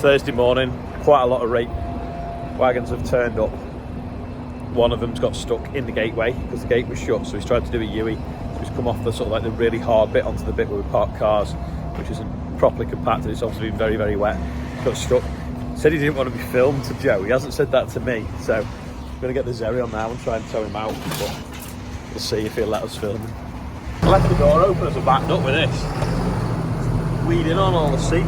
Thursday morning, quite a lot of rate wagons have turned up. One of them's got stuck in the gateway because the gate was shut, so he's tried to do a U-ey. So he's come off the sort of like the really hard bit onto the bit where we park cars, which isn't properly compacted. It's obviously been very, very wet. Got stuck. Said he didn't want to be filmed to Joe. He hasn't said that to me, so I'm going to get the Zeri on now and try and tow him out. But we'll see if he'll let us film him. I left the door open as I backed up with this. Weeding on all the seat.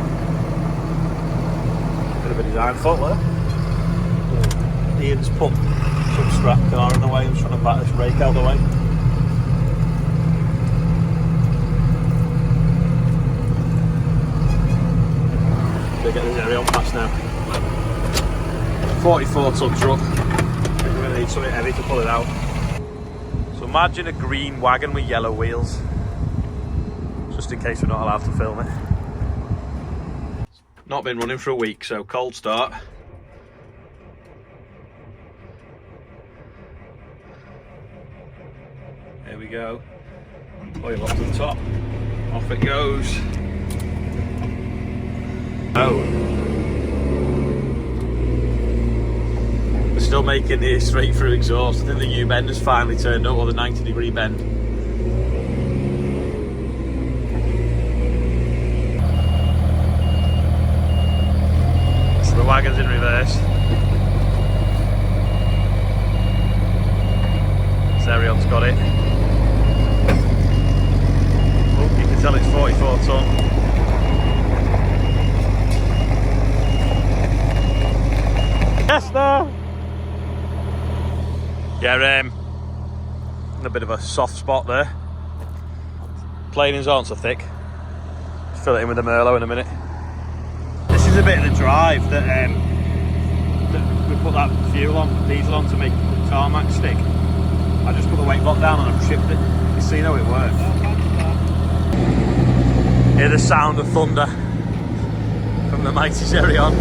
Bit of a design fault there. Ian's put some scrap car in the way. I'm trying to back this rake out of the way. Gonna get the Zeri on fast now. 44 ton truck. We're gonna need something heavy to pull it out. So imagine a green wagon with yellow wheels. Just in case we're not allowed to film it. Not been running for a week, so cold start. Here we go. Oil up to the top. Off it goes. Oh. We're still making the straight through exhaust. I think the U-bend has finally turned up, or the 90-degree bend. So the wagon's in reverse. Zerion's got it. Oh, you can tell it's 44 ton. Yes, there. Yeah, a bit of a soft spot there. Planings aren't so thick. Just fill it in with the Merlot in a minute. This is a bit of the drive that we put that fuel on, diesel on to make the tarmac stick. I just put the weight block down and I've shipped it. You see how it works. Hear the sound of thunder from the mighty Zerion.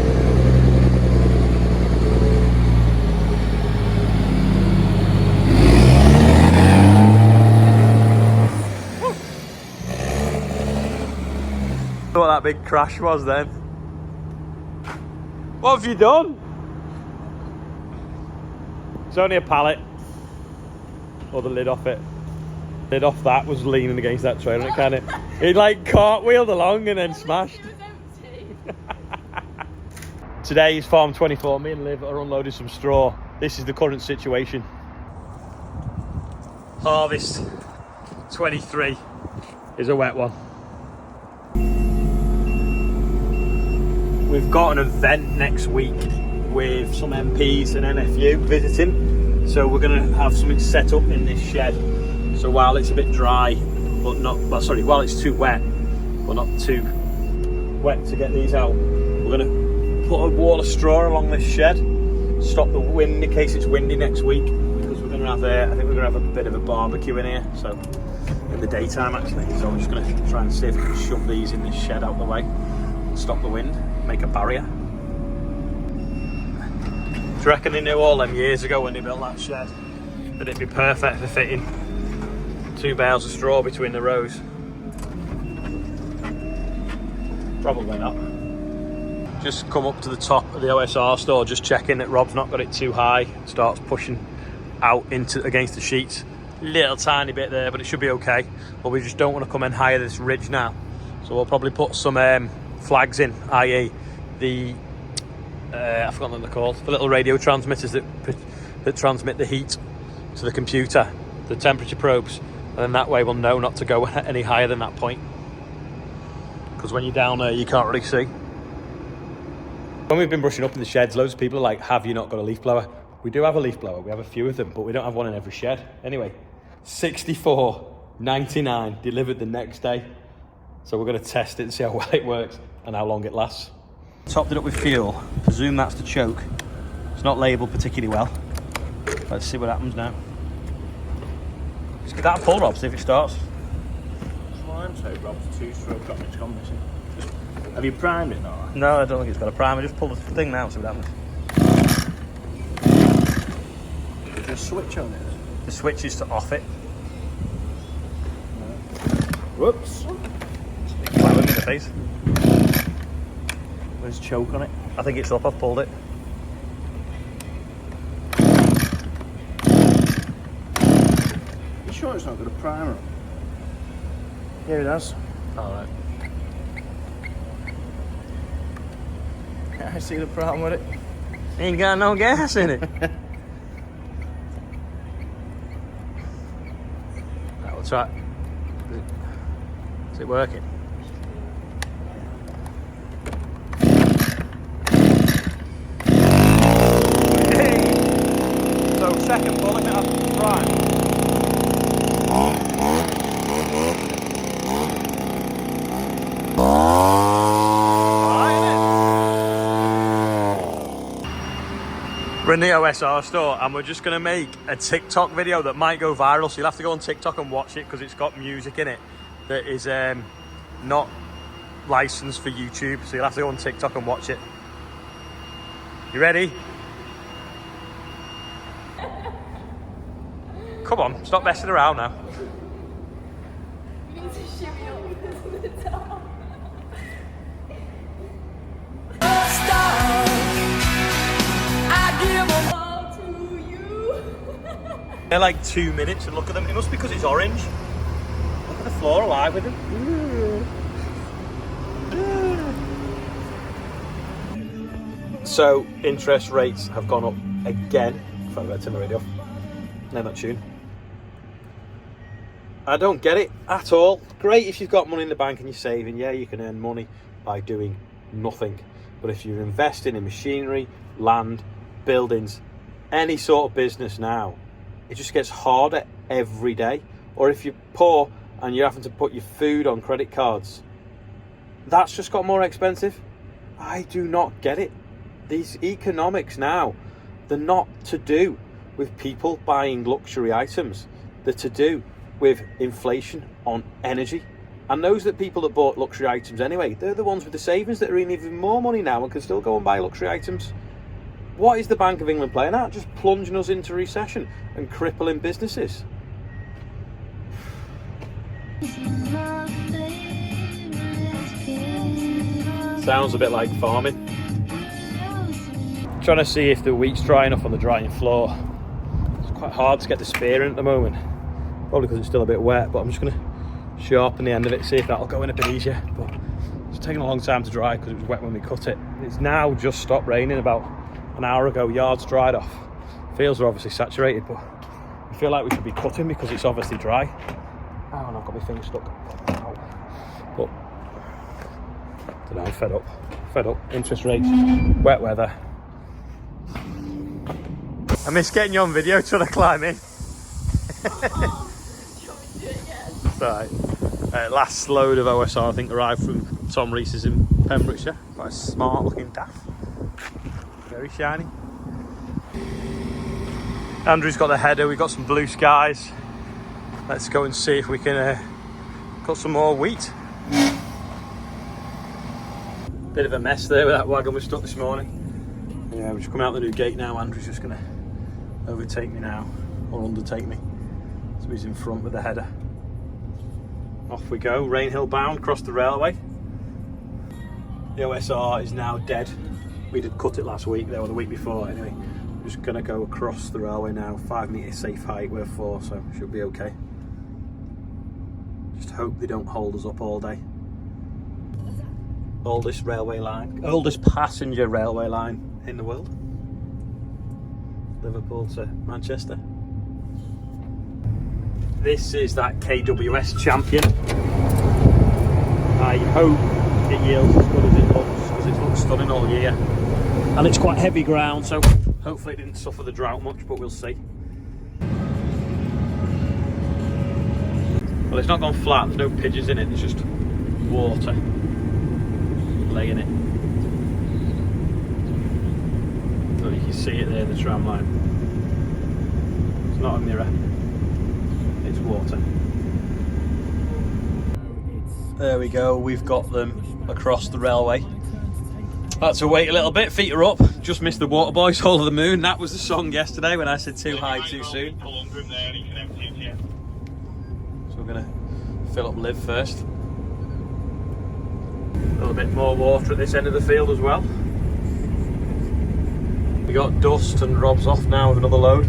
What that big crash was then. What have you done? It's only a pallet. Or the lid off it. Lid off that was leaning against that trailer and it like cartwheeled along and then smashed. It was empty. Today is farm 24. Me and Liv are unloading some straw. This is the current situation. Harvest 23 is a wet one. We've got an event next week with some MPs and NFU visiting, so we're going to have something set up in this shed. So while it's a bit dry, but not, well, sorry, while it's too wet, but not too wet to get these out, we're going to put a wall of straw along this shed, stop the wind in case it's windy next week, because we're going to have I think we're going to have a bit of a barbecue in here, so in the daytime actually. So I'm just going to try and see if we can shove these in this shed out the way, stop the wind, make a barrier. Do you reckon they knew all them years ago when they built that shed that it'd be perfect for fitting 2 bales of straw between the rows? Probably not. Just come up to the top of the OSR store, just checking that Rob's not got it too high. Starts pushing out against the sheets. Little tiny bit there, but it should be okay. But we just don't want to come in higher this ridge now. So we'll probably put some flags in, i.e. the I forgot what they're called, the little radio transmitters that transmit the heat to the computer, the temperature probes, and then that way we'll know not to go any higher than that point, because when you're down there you can't really see. When we've been brushing up in the sheds, loads of people are like, have you not got a leaf blower? We do have a leaf blower, we have a few of them, but we don't have one in every shed. Anyway, 64.99 delivered the next day, so we're going to test it and see how well it works and how long it lasts. Topped it up with fuel. Presume that's the choke. It's not labelled particularly well. Let's see what happens now. Let's give that a pull, Rob, see if it starts. Slime tape, Rob's 2-stroke got it's gone missing. Have you primed it now? No, I don't think it's got a primer. Just pull the thing now and see what happens. Is there a switch on it? The switch is to off it. No. Whoops. Plowing in the face. There's choke on it. I think it's up, I've pulled it. You sure it's not got a primer? Here it has. Alright. I see the problem with it. Ain't got no gas in it. Right, we'll try. Is it working? So second pull, if it has prime. We're in the OSR store and we're just going to make a TikTok video that might go viral, so you'll have to go on TikTok and watch it because it's got music in it that is not licensed for YouTube, so you'll have to go on TikTok and watch it. You ready? Come on, stop messing around now. You need to shimmy up to the top. They're like 2 minutes and look at them. It must be because it's orange. Look at the floor alive with them. So interest rates have gone up again. If I better turn the radio off. No, that tune. I don't get it at all. Great if you've got money in the bank and you're saving. Yeah, you can earn money by doing nothing. But if you're investing in machinery, land, buildings, any sort of business now, it just gets harder every day. Or if you're poor and you're having to put your food on credit cards, that's just got more expensive. I do not get it. These economics now, they're not to do with people buying luxury items. They're to do with inflation on energy. And those that people that bought luxury items anyway, they're the ones with the savings that are in even more money now and can still go and buy luxury items. What is the Bank of England playing at? Just plunging us into recession and crippling businesses. Sounds a bit like farming. Trying to see if the wheat's dry enough on the drying floor. It's quite hard to get the spear in at the moment. Probably because it's still a bit wet, but I'm just going to sharpen the end of it, see if that'll go in a bit easier. But it's taken a long time to dry because it was wet when we cut it. It's now just stopped raining about an hour ago. Yards dried off. Fields are obviously saturated, but I feel like we should be cutting because it's obviously dry. Oh, and I've got my finger stuck. Ow. But I don't know, I'm fed up. Fed up. Interest rates, wet weather. I miss getting you on video trying to climb in. Right. Last load of OSR I think arrived from Tom Rees's in Pembrokeshire. Quite a smart looking DAF. Very shiny. Andrew's got the header, we've got some blue skies. Let's go and see if we can cut some more wheat. Bit of a mess there with that wagon we stuck this morning. Yeah, we're just coming out the new gate now. Andrew's just going to overtake me now, or undertake me. So he's in front with the header. Off we go, Rainhill bound, across the railway. The OSR is now dead. We did cut it last week, or the week before anyway. We're just going to go across the railway now, 5 metre safe height, we're 4, so should be okay. Just hope they don't hold us up all day. Oldest railway line, oldest passenger railway line in the world. Liverpool to Manchester. This is that KWS Champion. I hope it yields as good as it looks, because it's looked stunning all year. And it's quite heavy ground, so hopefully it didn't suffer the drought much, but we'll see. Well, it's not gone flat, there's no pigeons in it, there's just water laying it. So you can see it there, the tram line. It's not a mirror. It's water. There we go, we've got them across the railway. Had to wait a little bit, feet are up. Just missed the Water Boys, Hole of the Moon. That was the song yesterday when I said too high too soon. So we're going to fill up Liv first. A little bit more water at this end of the field as well. We got dust and Rob's off now with another load.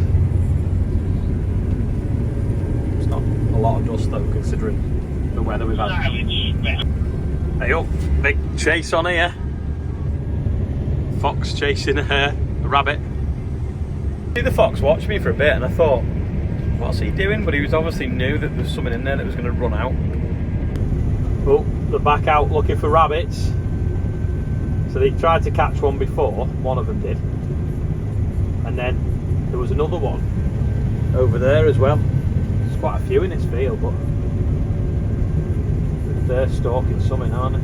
It's not a lot of dust though, considering the weather we've had. Hey up, big chase on here. Fox chasing a rabbit. The fox watched me for a bit and I thought, what's he doing? But he was obviously knew that there was something in there that was going to run out. Oh, they're back out looking for rabbits. So they tried to catch one before, one of them did. And then there was another one over there as well. There's quite a few in this field, but they're stalking something, aren't they?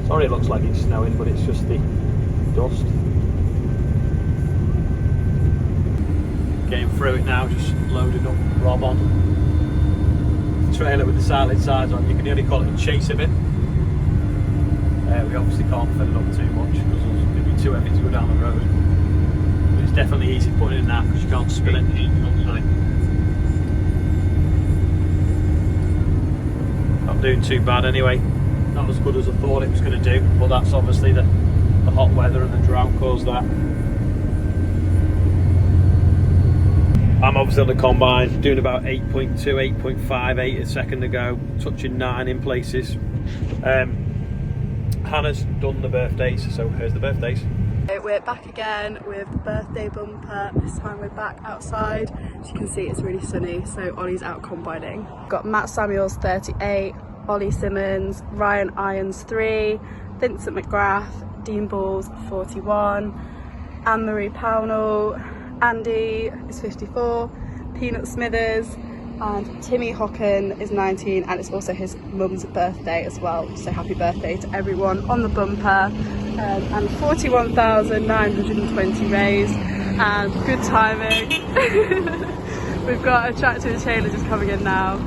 Sorry it looks like it's snowing, but it's just the dust. Getting through it now, just loaded up Rob on the trailer with the silent sides on. You can only call it a chase a bit. We obviously can't fill it up too much because it'd be too heavy to go down the road. But it's definitely easy putting it in that because you can't spill it. Not doing too bad anyway. Not as good as I thought it was going to do, but that's obviously the hot weather and the drought caused that. I'm obviously on the combine, doing about 8.2, 8.58 a second ago, touching 9 in places. Hannah's done the birthdays, so here's the birthdays. We're back again with the birthday bumper. This time we're back outside. As you can see, it's really sunny, so Ollie's out combining. Got Matt Samuels 38, Ollie Simmons, Ryan Irons 3, Vincent McGrath, Dean Balls 41, Anne-Marie Pownell, Andy is 54, Peanut Smithers, and Timmy Hocken is 19, and it's also his mum's birthday as well. So happy birthday to everyone on the bumper. And 41,920 raised, and good timing. We've got a tractor and trailer just coming in now.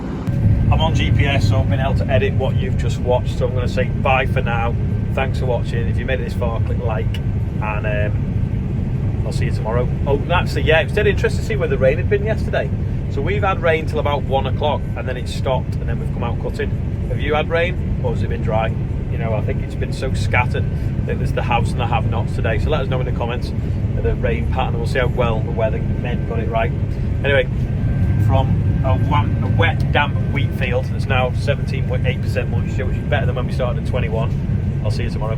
I'm on GPS, so I've been able to edit what you've just watched, so I'm going to say bye for now. Thanks for watching. If you made it this far, click like, and I'll see you tomorrow. Oh, actually, yeah, it was dead interesting to see where the rain had been yesterday. So we've had rain till about 1 o'clock, and then it stopped, and then we've come out cutting. Have you had rain, or has it been dry? You know, I think it's been so scattered that there's the haves and the have-nots today. So let us know in the comments the rain pattern, and we'll see how well the weathermen got it right. Anyway, from a wet, damp wheat field, it's now 17.8% moisture, which is better than when we started at 21. I'll see you tomorrow.